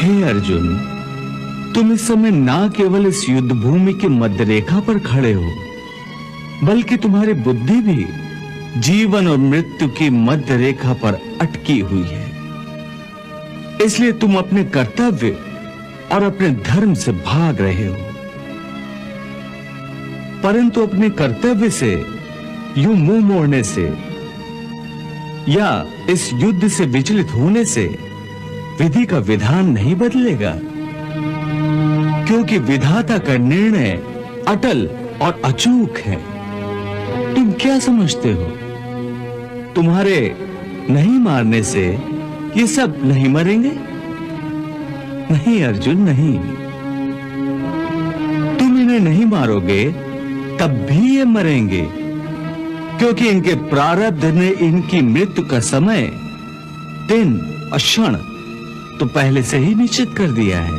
हे अर्जुन, तुम इस समय ना केवल इस युद्ध भूमि की मध्य रेखा पर खड़े हो, बल्कि तुम्हारी बुद्धि भी जीवन और मृत्यु की मध्य रेखा पर अटकी हुई है। इसलिए तुम अपने कर्तव्य और अपने धर्म से भाग रहे हो, परंतु अपने कर्तव्य से यूं मुंह मोड़ने से या इस युद्ध से विचलित होने से विधि का विधान नहीं बदलेगा, क्योंकि विधाता का निर्णय अटल और अचूक है। तुम क्या समझते हो, तुम्हारे नहीं मारने से ये सब नहीं मरेंगे? नहीं अर्जुन, नहीं। तुम इन्हें नहीं मारोगे तब भी ये मरेंगे, क्योंकि इनके प्रारब्ध ने इनकी मृत्यु का समय, दिन और क्षण तो पहले से ही निश्चित कर दिया है।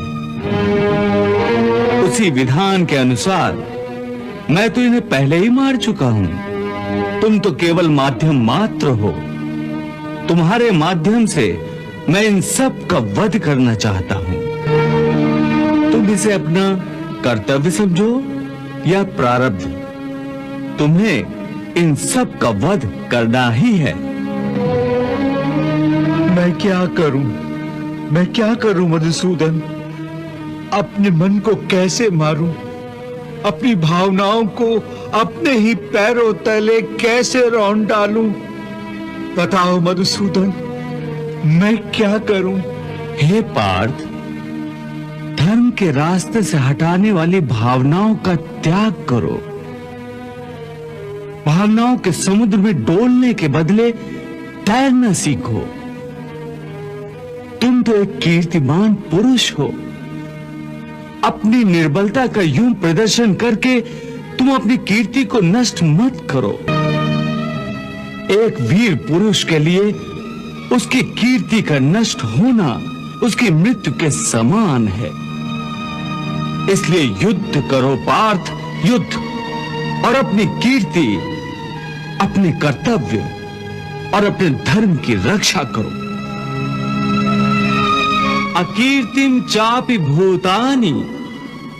उसी विधान के अनुसार मैं तो इन्हें पहले ही मार चुका हूं। तुम तो केवल माध्यम मात्र हो। तुम्हारे माध्यम से मैं इन सब का वध करना चाहता हूं। तुम इसे अपना कर्तव्य समझो या प्रारब्ध, तुम्हें इन सब का वध करना ही है। मैं क्या करूं मधुसूदन? अपने मन को कैसे मारूं? अपनी भावनाओं को अपने ही पैरों तले कैसे रौंद डालूं? बताओ मधुसूदन, मैं क्या करूं? हे पार्थ, धर्म के रास्ते से हटाने वाली भावनाओं का त्याग करो। भावनाओं के समुद्र में डोलने के बदले तैरना सीखो। तुम तो एक कीर्तिमान पुरुष हो। अपनी निर्बलता का यूं प्रदर्शन करके तुम अपनी कीर्ति को नष्ट मत करो। एक वीर पुरुष के लिए उसकी कीर्ति का नष्ट होना उसकी मृत्यु के समान है। इसलिए युद्ध करो पार्थ, युद्ध, और अपनी कीर्ति, अपने कर्तव्य और अपने धर्म की रक्षा करो। अकीर्तिम चापि भूतानि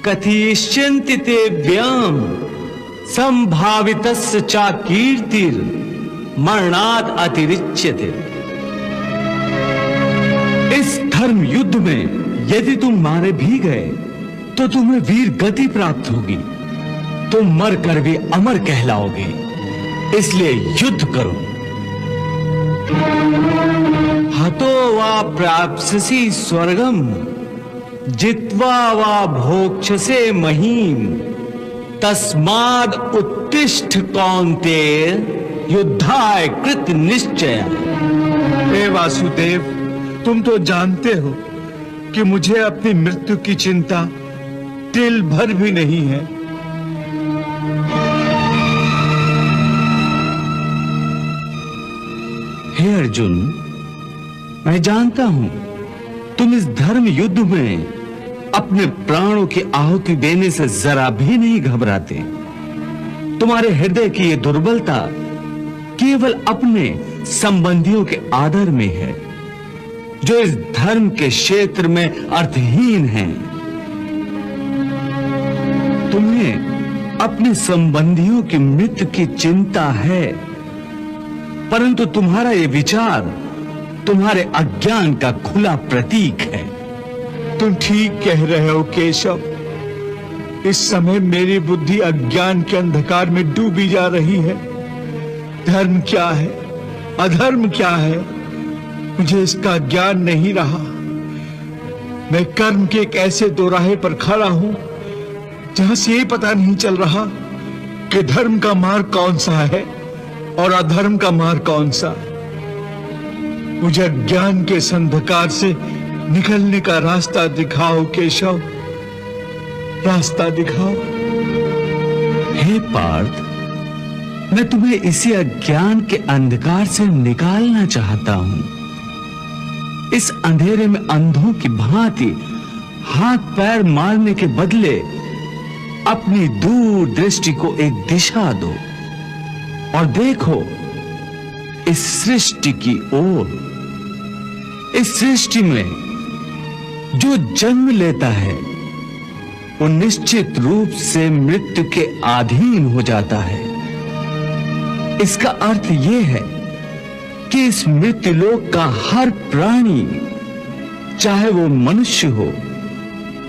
कथयिष्यन्ति ते व्याम संभावितस्य चा कीर्तिर मरणात् अतिरिच्यते। इस धर्म युद्ध में यदि तुम मारे भी गए तो तुम्हें वीर गति प्राप्त होगी। तुम मर कर भी अमर कहलाओगे। इसलिए युद्ध करो। हतो वा प्राप्स्यसि स्वर्गम जित्वा वा भोक्ष्यसे महीम तस्माद् उत्तिष्ठ कौन्तेय युद्धाय कृत निश्चय। हे वासुदेव, तुम तो जानते हो कि मुझे अपनी मृत्यु की चिंता तिल भर भी नहीं है। हे अर्जुन, मैं जानता हूं तुम इस धर्म युद्ध में अपने प्राणों की आहुति देने से जरा भी नहीं घबराते। तुम्हारे हृदय की यह दुर्बलता केवल अपने संबंधियों के आदर में है, जो इस धर्म के क्षेत्र में अर्थहीन हैं। तुम्हें अपने संबंधियों की मृत्यु की चिंता है, परंतु तुम्हारा यह विचार तुम्हारे अज्ञान का खुला प्रतीक है। तुम ठीक कह रहे हो केशव। इस समय मेरी बुद्धि अज्ञान के अंधकार में डूबी जा रही है। धर्म क्या है, अधर्म क्या है, मुझे इसका ज्ञान नहीं रहा। मैं कर्म के एक ऐसे दोराहे पर खड़ा हूं जहां से ये पता नहीं चल रहा कि धर्म का मार्ग कौन सा है और अधर्म का मार्ग कौन सा। मुझे ज्ञान के इस अंधकार से निकलने का रास्ता दिखाओ केशव, रास्ता दिखाओ। हे पार्थ, मैं तुम्हें इसी अज्ञान के अंधकार से निकालना चाहता हूं। इस अंधेरे में अंधों की भांति हाथ पैर मारने के बदले अपनी दूर दृष्टि को एक दिशा दो और देखो इस सृष्टि की ओर। इस सृष्टि में जो जन्म लेता है वो निश्चित रूप से मृत्यु के अधीन हो जाता है। इसका अर्थ यह है कि इस मृत्युलोक का हर प्राणी, चाहे वो मनुष्य हो,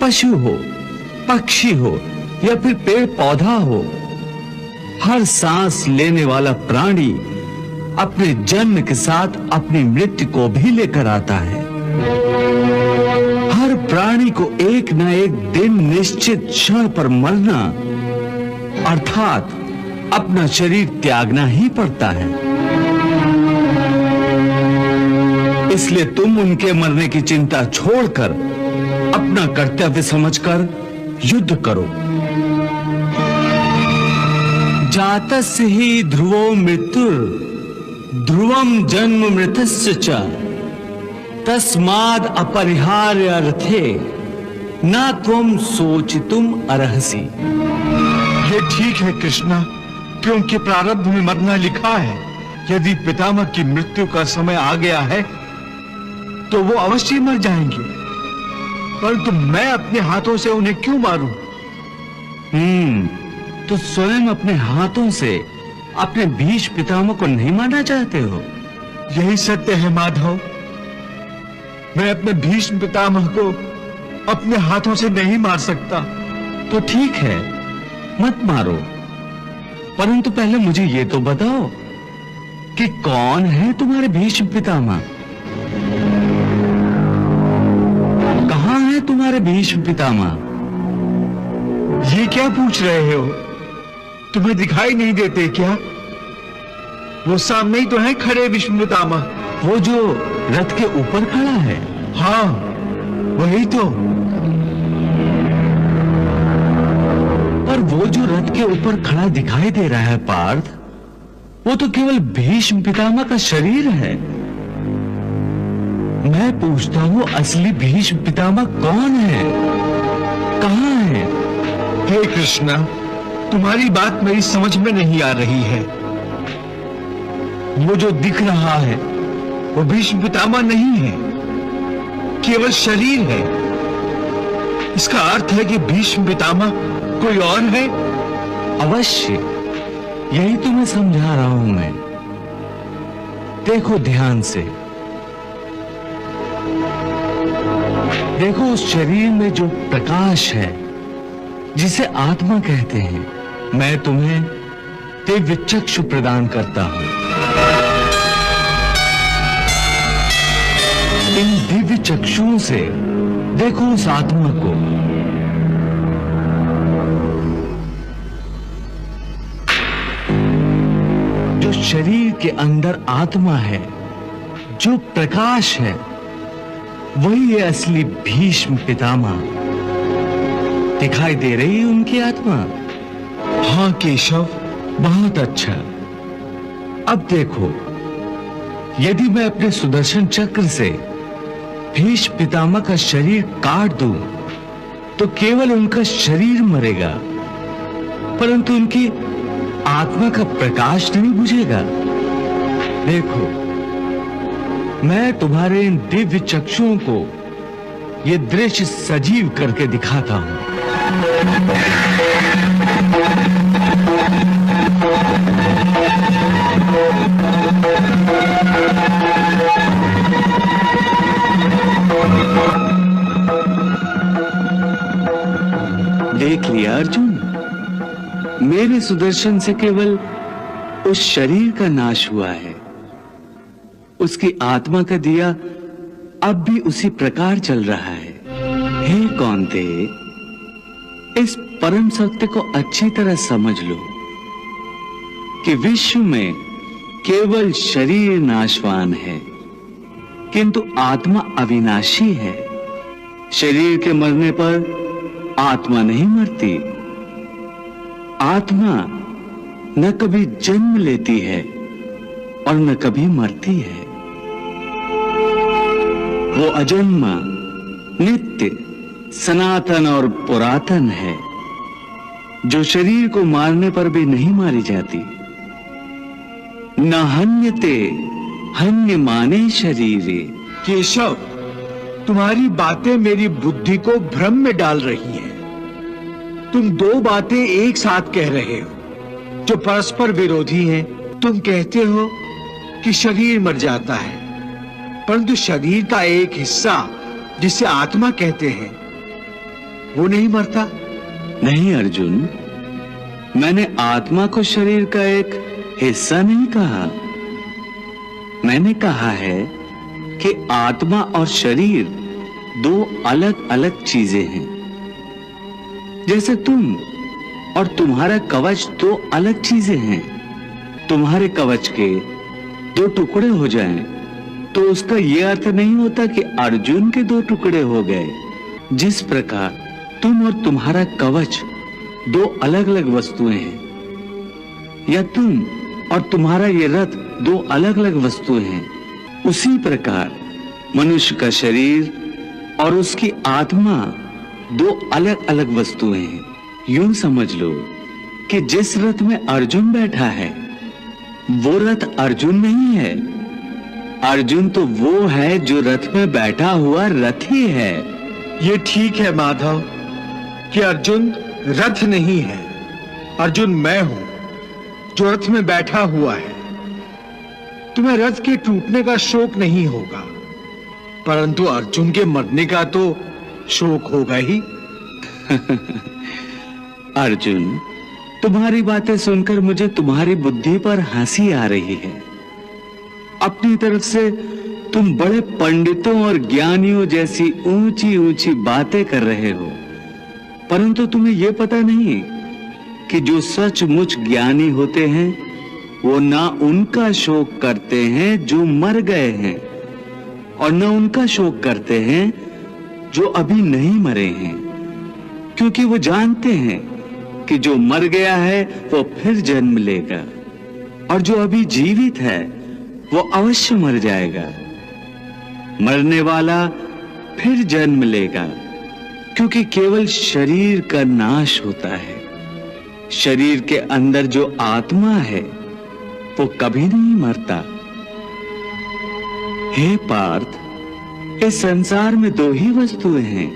पशु हो, पक्षी हो या फिर पेड़ पौधा हो, हर सांस लेने वाला प्राणी अपने जन्म के साथ अपनी मृत्यु को भी लेकर आता है। हर प्राणी को एक न एक दिन निश्चित क्षण पर मरना अर्थात अपना शरीर त्यागना ही पड़ता है। इसलिए तुम उनके मरने की चिंता छोड़कर अपना कर्तव्य समझकर युद्ध करो। जातस्य ही ध्रुवो मृत्युर ध्रुवम जन्म मृतस्य च तस्माद् अपरिहार्य अर्थे न त्वं सोचितुम अर्हसि। ये ठीक है कृष्णा, क्योंकि प्रारब्ध में मरना लिखा है। यदि पितामह की मृत्यु का समय आ गया है तो वो अवश्य मर जाएंगे, परंतु मैं अपने हाथों से उन्हें क्यों मारूं? तो स्वयं अपने हाथों से अपने भीष्म पितामह को नहीं मारना चाहते हो? यही सत्य है माधव। मैं अपने भीष्म पितामह को अपने हाथों से नहीं मार सकता। तो ठीक है, मत मारो, परंतु पहले मुझे ये तो बताओ कि कौन है तुम्हारे भीष्म पितामह? कहां है तुम्हारे भीष्म पितामह? ये क्या पूछ रहे हो? तुम्हें दिखाई नहीं देते क्या? वो सामने ही तो है खड़े भीष्म पितामह। वो जो रथ के ऊपर खड़ा है? हाँ, वही तो। पर वो जो रथ के ऊपर खड़ा दिखाई दे रहा है पार्थ, वो तो केवल भीष्म पितामह का शरीर है। मैं पूछता हूं, असली भीष्म पितामह कौन है? कहां है? हे कृष्णा, तुम्हारी बात मेरी समझ में नहीं आ रही है। वो जो दिख रहा है वो भीष्म पितामह नहीं है, केवल शरीर है। इसका अर्थ है कि भीष्म पितामह कोई और है। अवश्य, यही तो मैं समझा रहा हूं। मैं देखो ध्यान से, देखो उस शरीर में जो प्रकाश है जिसे आत्मा कहते हैं, मैं तुम्हें दिव्य चक्षु प्रदान करता हूं। इन दिव्य चक्षुओं से देखो उस आत्मा को। जो शरीर के अंदर आत्मा है, जो प्रकाश है, वही है असली भीष्म पितामह। दिखाई दे रही है उनकी आत्मा? हाँ केशव, बहुत अच्छा। अब देखो, यदि मैं अपने सुदर्शन चक्र से भीष्म पितामह का शरीर काट दूं, तो केवल उनका शरीर मरेगा, परंतु उनकी आत्मा का प्रकाश नहीं बुझेगा। देखो, मैं तुम्हारे इन दिव्य चक्षुओं को ये दृश्य सजीव करके दिखाता हूं। देख लिया अर्जुन, मेरे सुदर्शन से केवल उस शरीर का नाश हुआ है, उसकी आत्मा का दिया अब भी उसी प्रकार चल रहा है। हे कौन्ते, इस परम सत्य को अच्छी तरह समझ लो कि विश्व में केवल शरीर नाशवान है, किंतु आत्मा अविनाशी है। शरीर के मरने पर आत्मा नहीं मरती। आत्मा न कभी जन्म लेती है और न कभी मरती है। वो अजन्मा, नित्य, सनातन और पुरातन है, जो शरीर को मारने पर भी नहीं मारी जाती। न हन्यते हन्यमाने शरीरे। केशव, तुम्हारी बातें मेरी बुद्धि को भ्रम में डाल रही हैं। तुम दो बातें एक साथ कह रहे हो जो परस्पर विरोधी हैं। तुम कहते हो कि शरीर मर जाता है, परंतु शरीर का एक हिस्सा जिसे आत्मा कहते हैं वो नहीं मरता। नहीं अर्जुन, मैंने आत्मा को शरीर का एक हिस्सा नहीं कहा। मैंने कहा है कि आत्मा और शरीर दो अलग अलग चीजें हैं। जैसे तुम और तुम्हारा कवच दो अलग चीजें हैं। तुम्हारे कवच के दो टुकड़े हो जाएं तो उसका यह अर्थ नहीं होता कि अर्जुन के दो टुकड़े हो गए। जिस प्रकार तुम और तुम्हारा कवच दो अलग अलग वस्तुएं हैं, या तुम और तुम्हारा ये रथ दो अलग अलग वस्तुएं हैं, उसी प्रकार मनुष्य का शरीर और उसकी आत्मा दो अलग अलग वस्तुएं हैं। यूं समझ लो कि जिस रथ में अर्जुन बैठा है वो रथ अर्जुन नहीं है। अर्जुन तो वो है जो रथ में बैठा हुआ रथी है। ये ठीक है माधव कि अर्जुन रथ नहीं है। अर्जुन मैं हूं जो रथ में बैठा हुआ है। तुम्हें रथ के टूटने का शोक नहीं होगा, परंतु अर्जुन के मरने का तो शोक होगा ही। अर्जुन, तुम्हारी बातें सुनकर मुझे तुम्हारी बुद्धि पर हंसी आ रही है। अपनी तरफ से तुम बड़े पंडितों और ज्ञानियों जैसी ऊंची ऊंची बातें कर रहे हो, परंतु तुम्हें यह पता नहीं कि जो सचमुच ज्ञानी होते हैं वो ना उनका शोक करते हैं जो मर गए हैं, और न उनका शोक करते हैं जो अभी नहीं मरे हैं, क्योंकि वो जानते हैं कि जो मर गया है वो फिर जन्म लेगा, और जो अभी जीवित है वो अवश्य मर जाएगा। मरने वाला फिर जन्म लेगा, क्योंकि केवल शरीर का नाश होता है। शरीर के अंदर जो आत्मा है वो कभी नहीं मरता। हे पार्थ, इस संसार में दो ही वस्तुएं हैं,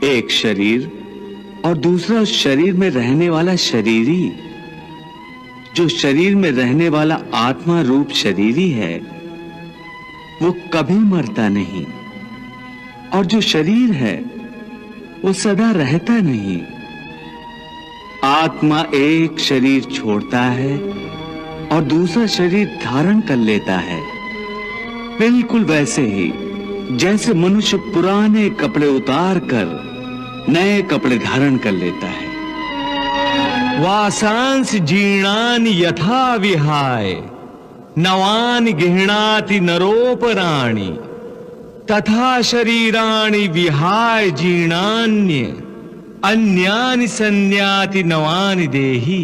एक शरीर और दूसरा उस शरीर में रहने वाला शरीरी। जो शरीर में रहने वाला आत्मा रूप शरीरी है वो कभी मरता नहीं, और जो शरीर है वो सदा रहता नहीं। आत्मा एक शरीर छोड़ता है और दूसरा शरीर धारण कर लेता है। बिल्कुल वैसे ही जैसे मनुष्य पुराने कपड़े उतार कर नए कपड़े धारण कर लेता है। वासांस जीर्णानि यथा विहाय नवानि गृह्णाति नरोपराणि तथा शरीराणि विहाय जीर्णान्य अन्यानि संन्याति नवानि देहि।